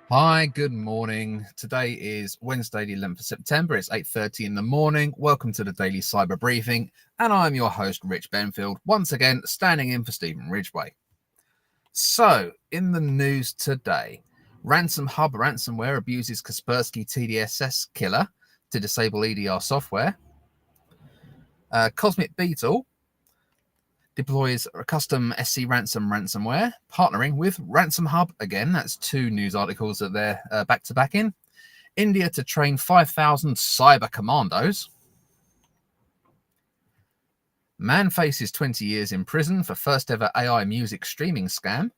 Hi, good morning. Today is Wednesday, the 11th of September. It's 8:30 in the morning. Welcome to the Daily Cyber Briefing, and I'm your host, Rich Benfield, once again standing in for Stephen Ridgway. So, in the news today, Ransom Hub ransomware abuses Kaspersky TDSS killer to disable EDR software. Cosmic Beetle deploys a custom SC Ransom ransomware, partnering with Ransom Hub. Again, that's two news articles that they're back-to-back in. India to train 5,000 cyber commandos. Man faces 20 years in prison for first ever AI music streaming scam.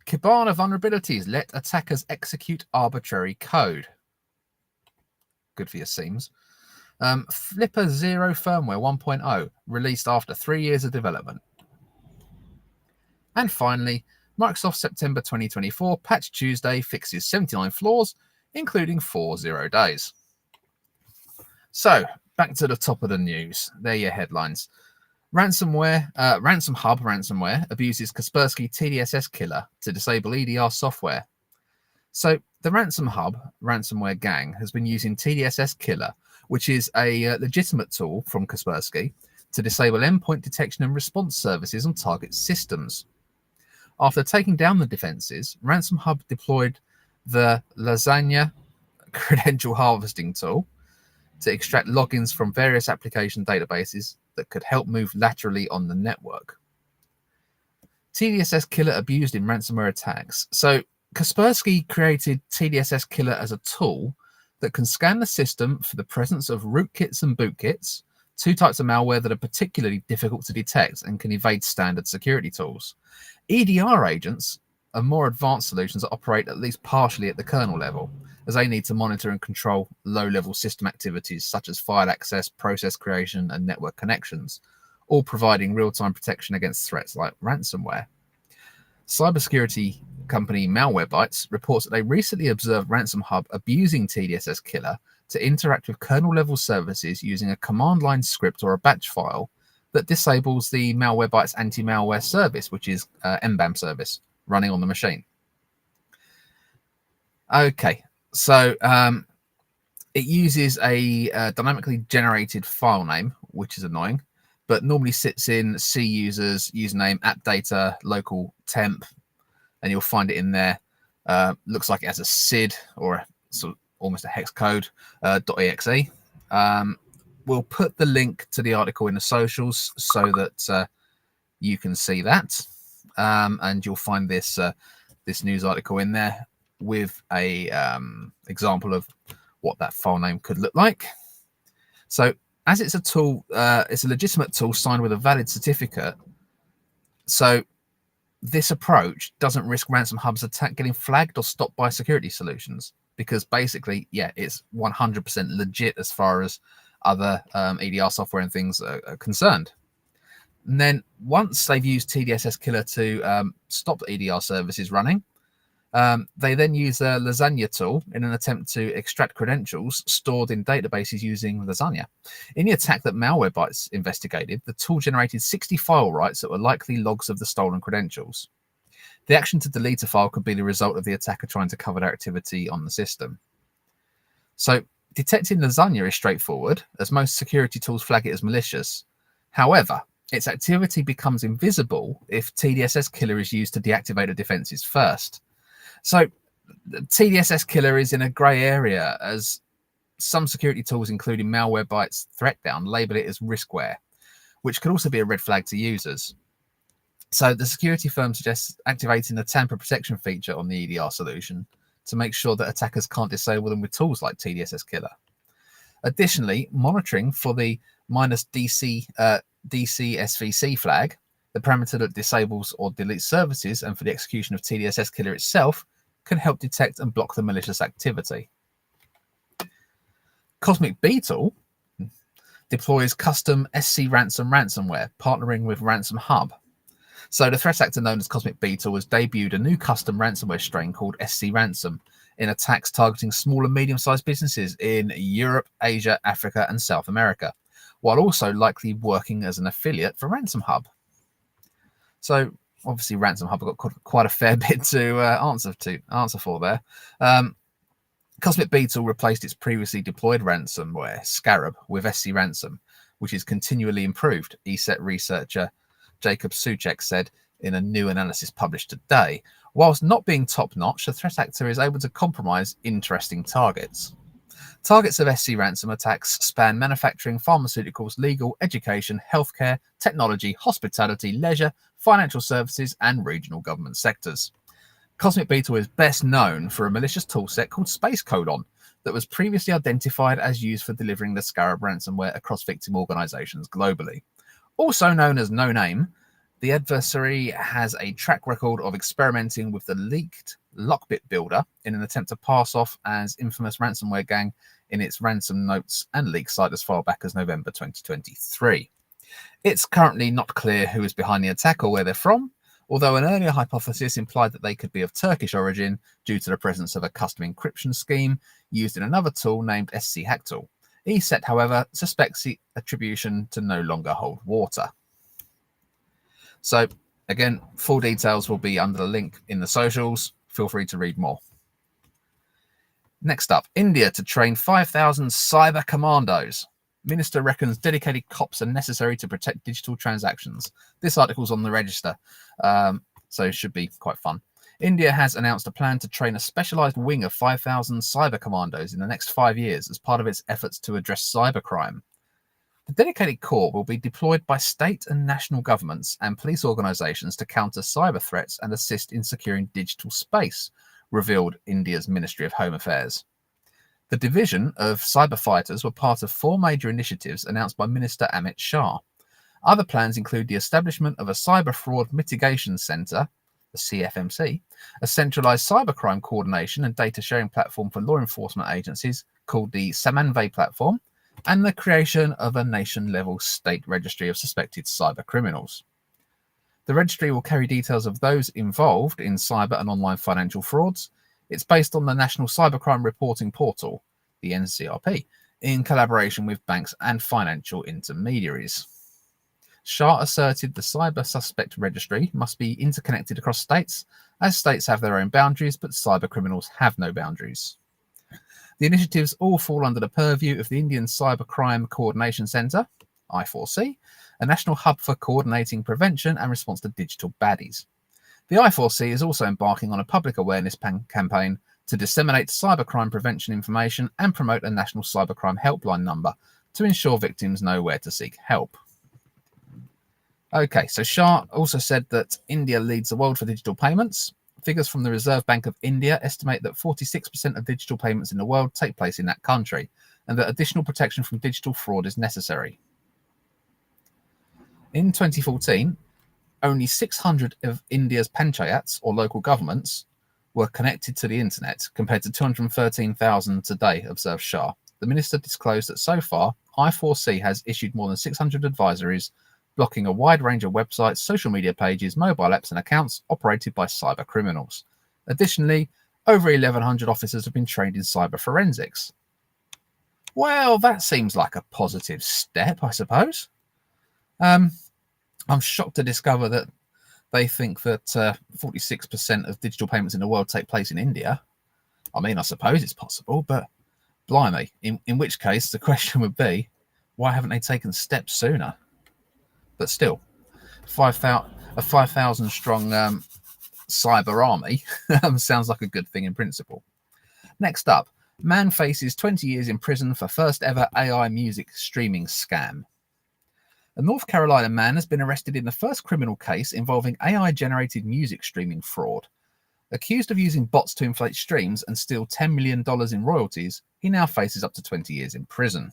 Kibana vulnerabilities let attackers execute arbitrary code. Good for your seams. Flipper Zero firmware 1.0 released after 3 years of development. And finally, Microsoft September 2024 Patch Tuesday fixes 79 flaws, including 4 0 days. So, back to the top of the news. There are your headlines. Ransom Hub ransomware abuses Kaspersky TDSS killer to disable EDR software. So, the Ransom Hub ransomware gang has been using TDSS killer, which is a legitimate tool from Kaspersky, to disable endpoint detection and response services on target systems. After taking down the defenses, Ransom Hub deployed the Lasagna credential harvesting tool to extract logins from various application databases that could help move laterally on the network. TDSS killer abused in ransomware attacks. So Kaspersky created TDSS killer as a tool that can scan the system for the presence of rootkits and bootkits, two types of malware that are particularly difficult to detect and can evade standard security tools. EDR agents are more advanced solutions that operate at least partially at the kernel level, as they need to monitor and control low-level system activities such as file access, process creation, and network connections, all providing real-time protection against threats like ransomware. Cybersecurity company Malwarebytes reports that they recently observed Ransom Hub abusing TDSS killer to interact with kernel-level services using a command line script or a batch file that disables the Malwarebytes anti-malware service, which is MBAM service running on the machine. Okay, so it uses a dynamically generated file name, which is annoying, but normally sits in C users, username, app data, local temp, and you'll find it in there. Looks like it has a SID or a sort of almost a hex code, .exe. We'll put the link to the article in the socials so that you can see that, and you'll find this this news article in there with a example of what that file name could look like. So as it's a tool, it's a legitimate tool signed with a valid certificate. So this approach doesn't risk Ransom Hub's attack getting flagged or stopped by security solutions, because basically, yeah, it's 100% legit as far as other EDR software and things are concerned. And then once they've used TDSS killer to stop EDR services running, they then use a Lasagna tool in an attempt to extract credentials stored in databases using Lasagna. In the attack that Malwarebytes investigated, the tool generated 60 file writes that were likely logs of the stolen credentials. The action to delete a file could be the result of the attacker trying to cover their activity on the system. So detecting Lasagna is straightforward, as most security tools flag it as malicious. However, its activity becomes invisible if TDSS killer is used to deactivate the defenses first. So TDSS killer is in a grey area, as some security tools, including Malwarebytes ThreatDown, label it as riskware, which could also be a red flag to users. So the security firm suggests activating the tamper protection feature on the EDR solution to make sure that attackers can't disable them with tools like TDSS killer. Additionally, monitoring for the -DCSVC flag, the parameter that disables or deletes services, and for the execution of TDSS killer itself, can help detect and block the malicious activity. Cosmic Beetle deploys custom SC Ransom ransomware, partnering with Ransom Hub. So the threat actor known as Cosmic Beetle has debuted a new custom ransomware strain called SC Ransom in attacks targeting small and medium-sized businesses in Europe, Asia, Africa, and South America, while also likely working as an affiliate for Ransom Hub. So obviously Ransom Hub have got quite a fair bit to answer for there. Cosmic Beetle replaced its previously deployed ransomware, Scarab, with SC Ransom, which is continually improved, ESET researcher Jacob Suchek said in a new analysis published today. Whilst not being top-notch, the threat actor is able to compromise interesting targets. Targets of SC Ransom attacks span manufacturing, pharmaceuticals, legal, education, healthcare, technology, hospitality, leisure, financial services, and regional government sectors. Cosmic Beetle is best known for a malicious toolset called Space Colon that was previously identified as used for delivering the Scarab ransomware across victim organizations globally. Also known as No Name, the adversary has a track record of experimenting with the leaked Lockbit builder in an attempt to pass off as infamous ransomware gang in its ransom notes and leak site as far back as November 2023. It's currently not clear who is behind the attack or where they're from, although an earlier hypothesis implied that they could be of Turkish origin due to the presence of a custom encryption scheme used in another tool named SC Hacktool. ESET, however, suspects the attribution to no longer hold water. So, again, full details will be under the link in the socials. Feel free to read more. Next up, India to train 5,000 cyber commandos. Minister reckons dedicated cops are necessary to protect digital transactions. This article's on the Register, so it should be quite fun. India has announced a plan to train a specialised wing of 5,000 cyber commandos in the next 5 years as part of its efforts to address cybercrime. The dedicated corps will be deployed by state and national governments and police organisations to counter cyber threats and assist in securing digital space, revealed India's Ministry of Home Affairs. The division of cyber fighters were part of 4 major initiatives announced by Minister Amit Shah. Other plans include the establishment of a Cyber Fraud Mitigation Centre, the CFMC, a centralised cybercrime coordination and data sharing platform for law enforcement agencies called the Samanvay Platform, and the creation of a nation-level state registry of suspected cyber criminals. The registry will carry details of those involved in cyber and online financial frauds. It's based on the National Cybercrime Reporting Portal, the NCRP, in collaboration with banks and financial intermediaries. Shah asserted the cyber suspect registry must be interconnected across states, as states have their own boundaries, but cyber criminals have no boundaries. The initiatives all fall under the purview of the Indian Cybercrime Coordination Centre, I4C, a national hub for coordinating prevention and response to digital baddies. The I4C is also embarking on a public awareness campaign to disseminate cybercrime prevention information and promote a national cybercrime helpline number to ensure victims know where to seek help. Okay, so Shah also said that India leads the world for digital payments. Figures from the Reserve Bank of India estimate that 46% of digital payments in the world take place in that country, and that additional protection from digital fraud is necessary. In 2014, only 600 of India's panchayats, or local governments, were connected to the internet, compared to 213,000 today, observed Shah. The minister disclosed that so far, I4C has issued more than 600 advisories, blocking a wide range of websites, social media pages, mobile apps and accounts operated by cyber criminals. Additionally, over 1,100 officers have been trained in cyber forensics. Well, that seems like a positive step, I suppose. I'm shocked to discover that they think that 46% of digital payments in the world take place in India. I mean, I suppose it's possible, but blimey, in which case the question would be, why haven't they taken steps sooner? But still, a 5,000 strong cyber army sounds like a good thing in principle. Next up, man faces 20 years in prison for first ever AI music streaming scam. A North Carolina man has been arrested in the first criminal case involving AI-generated music streaming fraud. Accused of using bots to inflate streams and steal $10 million in royalties, he now faces up to 20 years in prison.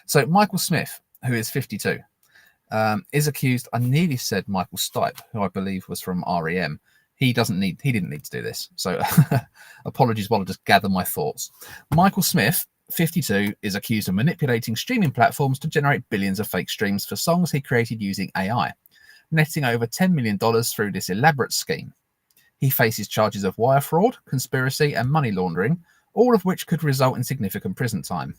So Michael Smith, who is 52, is accused. I nearly said Michael Stipe, who I believe was from REM. He didn't need to do this. So apologies while I just gather my thoughts. Michael Smith, 52, is accused of manipulating streaming platforms to generate billions of fake streams for songs he created using AI, netting over $10 million through this elaborate scheme. He faces charges of wire fraud, conspiracy, and money laundering, all of which could result in significant prison time.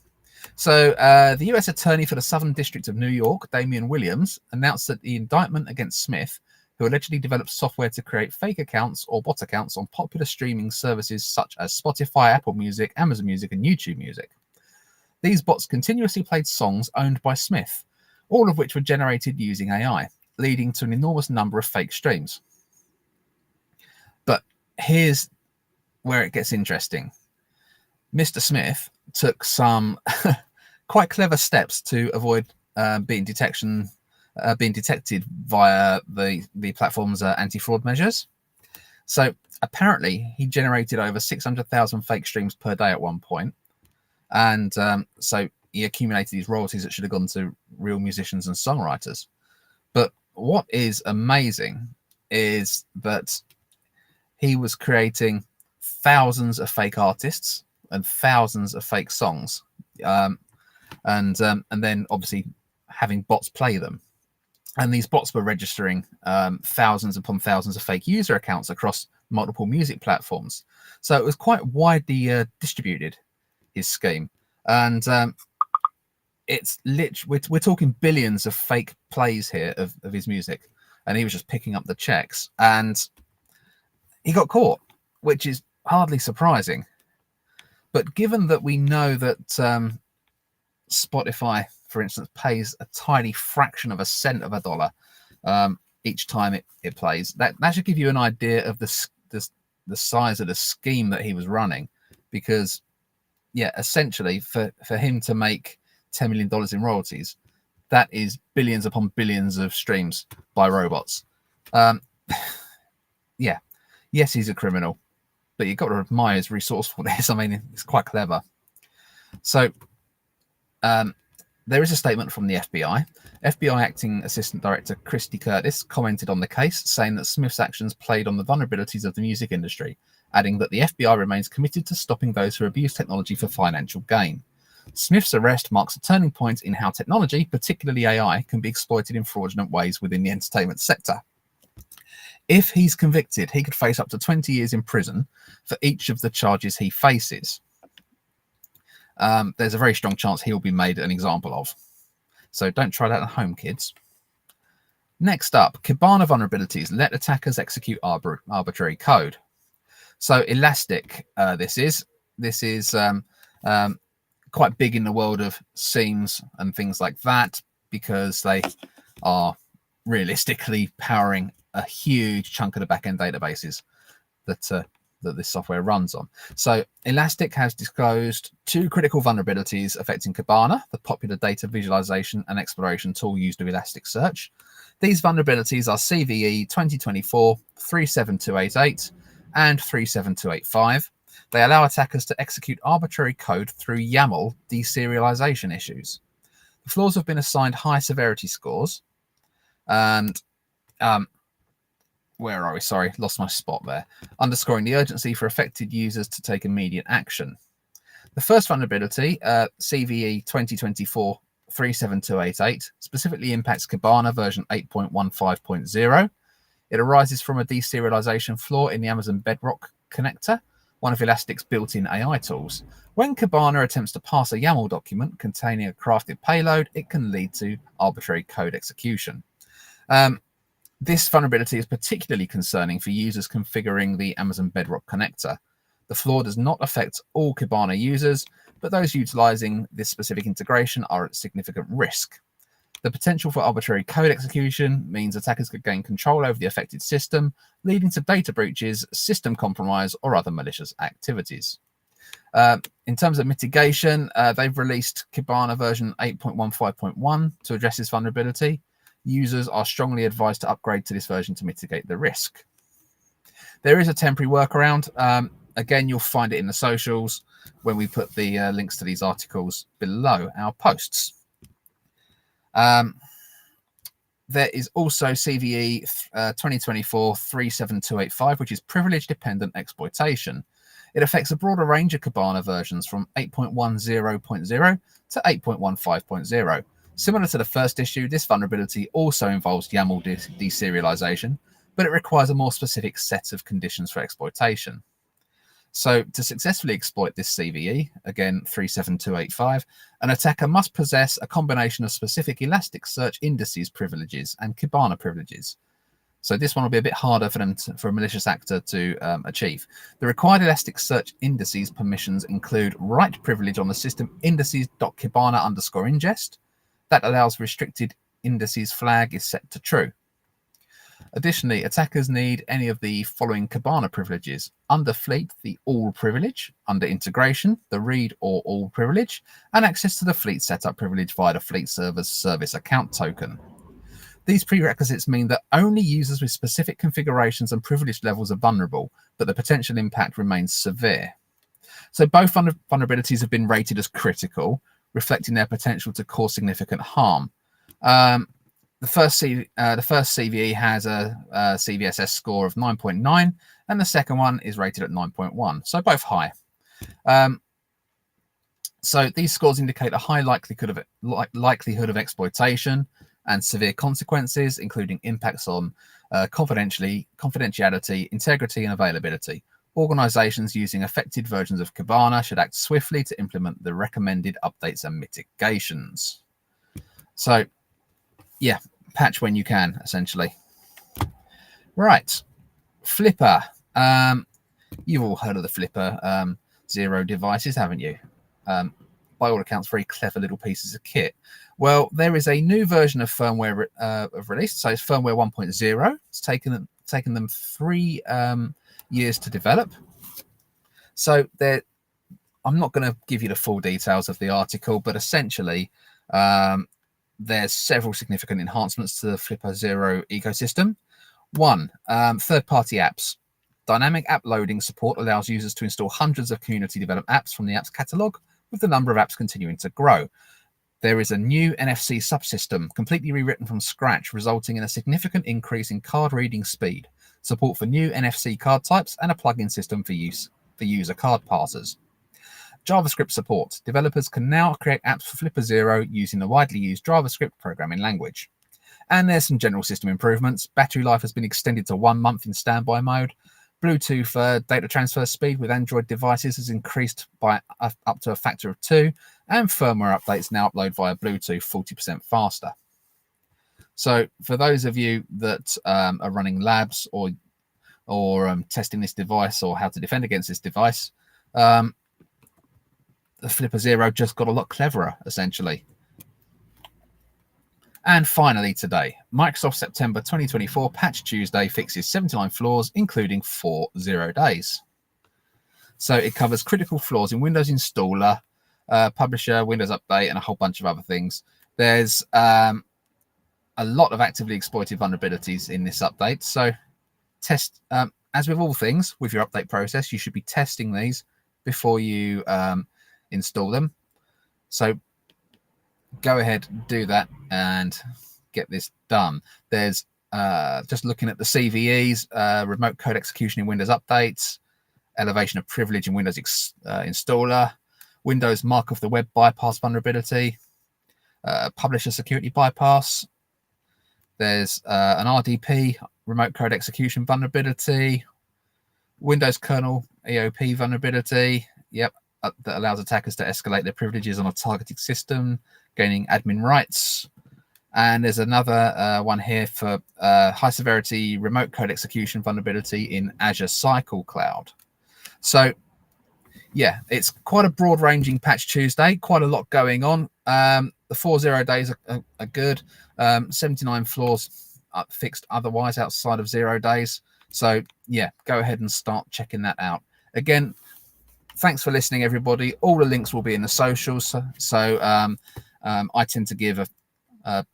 So the US Attorney for the Southern District of New York, Damian Williams, announced that the indictment against Smith who allegedly developed software to create fake accounts or bot accounts on popular streaming services such as Spotify, Apple Music, Amazon Music, and YouTube Music. These bots continuously played songs owned by Smith, all of which were generated using AI, leading to an enormous number of fake streams. But here's where it gets interesting. Mr. Smith took some quite clever steps to avoid being detected via the platform's anti-fraud measures. So apparently he generated over 600,000 fake streams per day at one point. And so he accumulated these royalties that should have gone to real musicians and songwriters. But what is amazing is that he was creating thousands of fake artists and thousands of fake songs, and then obviously having bots play them. And these bots were registering thousands upon thousands of fake user accounts across multiple music platforms. So it was quite widely distributed, his scheme. And it's literally, we're talking billions of fake plays here of his music. And he was just picking up the checks. And he got caught, which is hardly surprising. But given that we know that Spotify, for instance, pays a tiny fraction of a cent of a dollar each time it plays, that should give you an idea of the size of the scheme that he was running. Because, yeah, essentially for him to make $10 million in royalties, that is billions upon billions of streams by robots. Yeah, yes, he's a criminal, but you've got to admire his resourcefulness. I mean, it's quite clever. So there is a statement from the FBI. FBI Acting Assistant Director Christy Curtis commented on the case, saying that Smith's actions played on the vulnerabilities of the music industry, adding that the FBI remains committed to stopping those who abuse technology for financial gain. Smith's arrest marks a turning point in how technology, particularly AI, can be exploited in fraudulent ways within the entertainment sector. If he's convicted, he could face up to 20 years in prison for each of the charges he faces. There's a very strong chance he'll be made an example of. So don't try that at home, kids. Next up, Kibana vulnerabilities let attackers execute arbitrary code. So Elastic, this is quite big in the world of seams and things like that, because they are realistically powering a huge chunk of the backend databases that this software runs on. So Elastic has disclosed 2 critical vulnerabilities affecting Kibana, the popular data visualization and exploration tool used with Elasticsearch. These vulnerabilities are CVE 2024-37288 and 37285. They allow attackers to execute arbitrary code through YAML deserialization issues. The flaws have been assigned high severity scores. And where are we? Sorry, lost my spot there. Underscoring the urgency for affected users to take immediate action. The first vulnerability, CVE 2024-37288, specifically impacts Kibana version 8.15.0. It arises from a deserialization flaw in the Amazon Bedrock connector, one of Elastic's built-in AI tools. When Kibana attempts to parse a YAML document containing a crafted payload, it can lead to arbitrary code execution. This vulnerability is particularly concerning for users configuring the Amazon Bedrock connector. The flaw does not affect all Kibana users, but those utilizing this specific integration are at significant risk. The potential for arbitrary code execution means attackers could gain control over the affected system, leading to data breaches, system compromise, or other malicious activities. In terms of mitigation, they've released Kibana version 8.15.1 to address this vulnerability. Users are strongly advised to upgrade to this version to mitigate the risk. There is a temporary workaround. Again, you'll find it in the socials when we put the links to these articles below our posts. There is also CVE 2024-37285, which is privilege-dependent exploitation. It affects a broader range of Kibana versions from 8.10.0 to 8.15.0. Similar to the first issue, this vulnerability also involves YAML deserialization, but it requires a more specific set of conditions for exploitation. So to successfully exploit this CVE, again 37285, an attacker must possess a combination of specific Elasticsearch indices privileges and Kibana privileges. So this one will be a bit harder for them for a malicious actor to achieve. The required Elasticsearch indices permissions include write privilege on the system indices.kibana_ingest. That allows restricted indices flag is set to true. Additionally, attackers need any of the following Kibana privileges. Under Fleet, the All privilege. Under Integration, the Read or All privilege. And access to the Fleet setup privilege via the Fleet Server's service account token. These prerequisites mean that only users with specific configurations and privilege levels are vulnerable, but the potential impact remains severe. So both vulnerabilities have been rated as critical, reflecting their potential to cause significant harm. The first CVE has a CVSS score of 9.9, and the second one is rated at 9.1, so both high. So these scores indicate a high likelihood of exploitation and severe consequences, including impacts on confidentiality, integrity, and availability. Organizations using affected versions of Kibana should act swiftly to implement the recommended updates and mitigations. So, yeah, patch when you can, essentially. Right, Flipper. You've all heard of the Flipper Zero devices, haven't you? By all accounts, very clever little pieces of kit. Well, there is a new version of firmware released. So it's firmware 1.0. It's taken them 3 years to develop. So I'm not going to give you the full details of the article, but essentially there's several significant enhancements to the Flipper Zero ecosystem. 1, third-party apps. Dynamic app loading support allows users to install hundreds of community-developed apps from the apps catalog, with the number of apps continuing to grow. There is a new NFC subsystem, completely rewritten from scratch, resulting in a significant increase in card reading speed, support for new NFC card types, and a plugin system for user card parsers. JavaScript support. Developers can now create apps for Flipper Zero using the widely used JavaScript programming language. And there's some general system improvements. Battery life has been extended to 1 month in standby mode. Bluetooth data transfer speed with Android devices has increased by up to a factor of 2, and firmware updates now upload via Bluetooth 40% faster. So for those of you that are running labs or testing this device or how to defend against this device, the Flipper Zero just got a lot cleverer, essentially. And finally today, Microsoft September 2024 Patch Tuesday fixes 79 flaws, including 4 0 days. So it covers critical flaws in Windows Installer, Publisher, Windows Update, and a whole bunch of other things. There's a lot of actively exploited vulnerabilities in this update. So test, as with all things, with your update process, you should be testing these before you install them. So go ahead, do that, and get this done. There's just looking at the CVEs, remote code execution in Windows updates, elevation of privilege in Windows installer, Windows mark of the web bypass vulnerability, publisher security bypass. There's an RDP, remote code execution vulnerability, Windows kernel EOP vulnerability. Yep, that allows attackers to escalate their privileges on a targeted system, gaining admin rights. And there's another one here for high severity remote code execution vulnerability in Azure Cycle Cloud. So yeah, it's quite a broad ranging Patch Tuesday, quite a lot going on. The 4 0 days are good. 79 flaws fixed otherwise outside of 0 days. So yeah, go ahead and start checking that out. Again, thanks for listening, everybody. All the links will be in the socials. So I tend to give a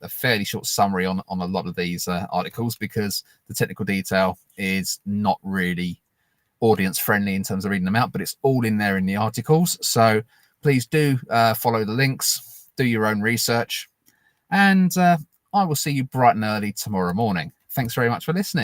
fairly short summary on a lot of these articles because the technical detail is not really audience friendly in terms of reading them out, but it's all in there in the articles. So please do follow the links, do your own research, and I will see you bright and early tomorrow morning. Thanks very much for listening.